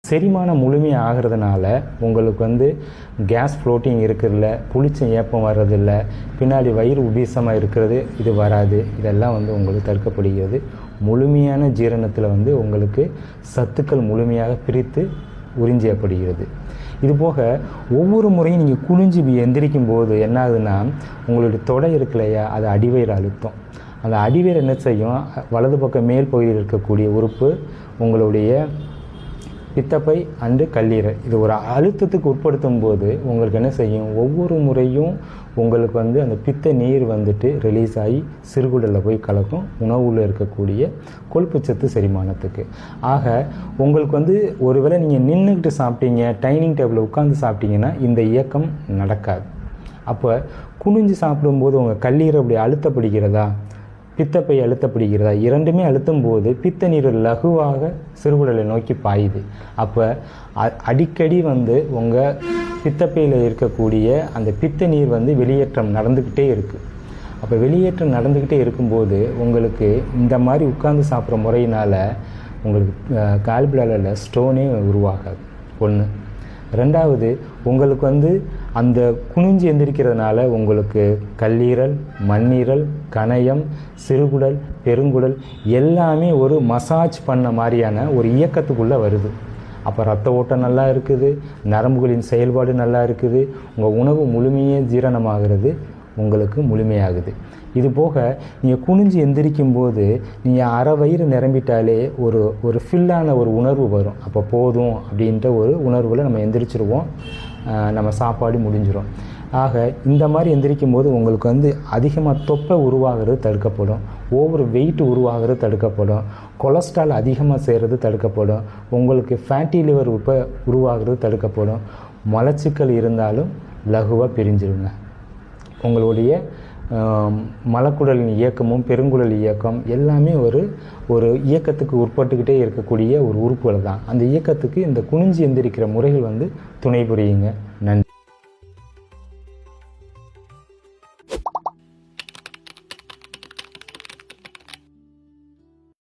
செரிமானம் முழுமையாக ஆகிறதுனால உங்களுக்கு வந்து கேஸ் ஃப்ளோட்டிங் இருக்கிறதில்ல, புளிச்ச ஏப்பம் வர்றதில்ல, பின்னாடி வயிறு உபீசமாக இருக்கிறது இது வராது. இதெல்லாம் வந்து உங்களுக்கு தடுக்கப்படுகிறது. முழுமையான ஜீரணத்தில் வந்து உங்களுக்கு சத்துக்கள் முழுமையாக பிரித்து உறிஞ்சப்படுகிறது. இதுபோக ஒவ்வொரு முறையும் நீங்கள் குனிஞ்சு எந்திரிக்கும் போது என்ன ஆகுதுன்னா, உங்களுடைய தொடை இருக்கு இல்லையா, அது அடிவயிறு அழுத்தம். அந்த அடிவயிறு என்ன செய்யும், வலது பக்கம் மேல் பகுதியில் இருக்கக்கூடிய உறுப்பு உங்களுடைய பித்தப்பை அண்டு கல்லீரல் இது ஒரு அழுத்தத்துக்கு உட்படுத்தும் போது உங்களுக்கு என்ன செய்யும், ஒவ்வொரு முறையும் உங்களுக்கு வந்து அந்த பித்த நீர் வந்துட்டு ரிலீஸ் ஆகி சிறுகுடலில் போய் கலக்கும், உணவில் இருக்கக்கூடிய கொழுப்புச்சத்து செரிமானத்துக்கு. ஆக உங்களுக்கு வந்து ஒருவேளை நீங்கள் நின்றுக்கிட்டு சாப்பிட்டீங்க, டைனிங் டேபிளில் உட்காந்து சாப்பிட்டீங்கன்னா இந்த இயக்கம் நடக்காது. அப்போ குனிஞ்சு சாப்பிடும்போது உங்கள் கல்லீரல் அப்படி அழுத்தப்படுகிறதா, பித்தப்பை அழுத்தப்படுகிறதா, இரண்டுமே அழுத்தும் போது பித்த நீர் லகுவாக சிறுகுடலை நோக்கி பாயுது. அப்போ அடிக்கடி வந்து உங்கள் பித்தப்பையில் இருக்கக்கூடிய அந்த பித்த நீர் வந்து வெளியேற்றம் நடந்துக்கிட்டே இருக்குது. அப்போ வெளியேற்றம் நடந்துக்கிட்டே இருக்கும்போது உங்களுக்கு இந்த மாதிரி உட்கார்ந்து சாப்பிட்ற முறையினால் உங்களுக்கு கால் பிளாடரில் ஸ்டோனே உருவாகாது. ஒன்று. ரெண்டாவது, உங்களுக்கு வந்து அந்த குனிஞ்சு எந்திரிக்கிறதுனால உங்களுக்கு கல்லீரல், மண்ணீரல், கணையம், சிறுகுடல், பெருங்குடல் எல்லாமே ஒரு மசாஜ் பண்ண மாதிரியான ஒரு இயக்கத்துக்குள்ளே வருது. அப்போ ரத்த ஓட்டம் நல்லா இருக்குது, நரம்புகளின் செயல்பாடு நல்லா இருக்குது, உங்கள் உணவு முழுமையே ஜீரணமாகிறது, உங்களுக்கு முழுமையாகுது. இது போக நீங்கள் குனிஞ்சு எந்திரிக்கும் போது நீங்கள் அரை வயிறு நிரம்பிட்டாலே ஒரு ஃபில்லான ஒரு உணர்வு வரும். அப்போ போதும் அப்படின்ற ஒரு உணர்வில் நம்ம எந்திரிச்சிருவோம், நம்ம சாப்பாடு முடிஞ்சிடும். ஆக இந்த மாதிரி எந்திரிக்கும் போது உங்களுக்கு வந்து அதிகமாக தொப்பை உருவாகிறது தடுக்கப்படும், ஓவர் வெயிட் உருவாகிறது தடுக்கப்படும், கொலஸ்ட்ரால் அதிகமாக செய்கிறது தடுக்கப்படும், உங்களுக்கு ஃபேட்டி லிவர் உருவாகிறது தடுக்கப்படும், மலச்சிக்கல் இருந்தாலும் லகுவாக பிரிஞ்சிருங்க. உங்களுடைய மலக்குடலின் இயக்கமும் பெருங்குடல் இயக்கம் எல்லாமே ஒரு இயக்கத்துக்கு உட்பட்டுக்கிட்டே இருக்கக்கூடிய ஒரு உறுப்புகள் தான். அந்த இயக்கத்துக்கு இந்த குனிஞ்சு எந்திரிக்கிற முறைகள் வந்து துணை புரியுங்க.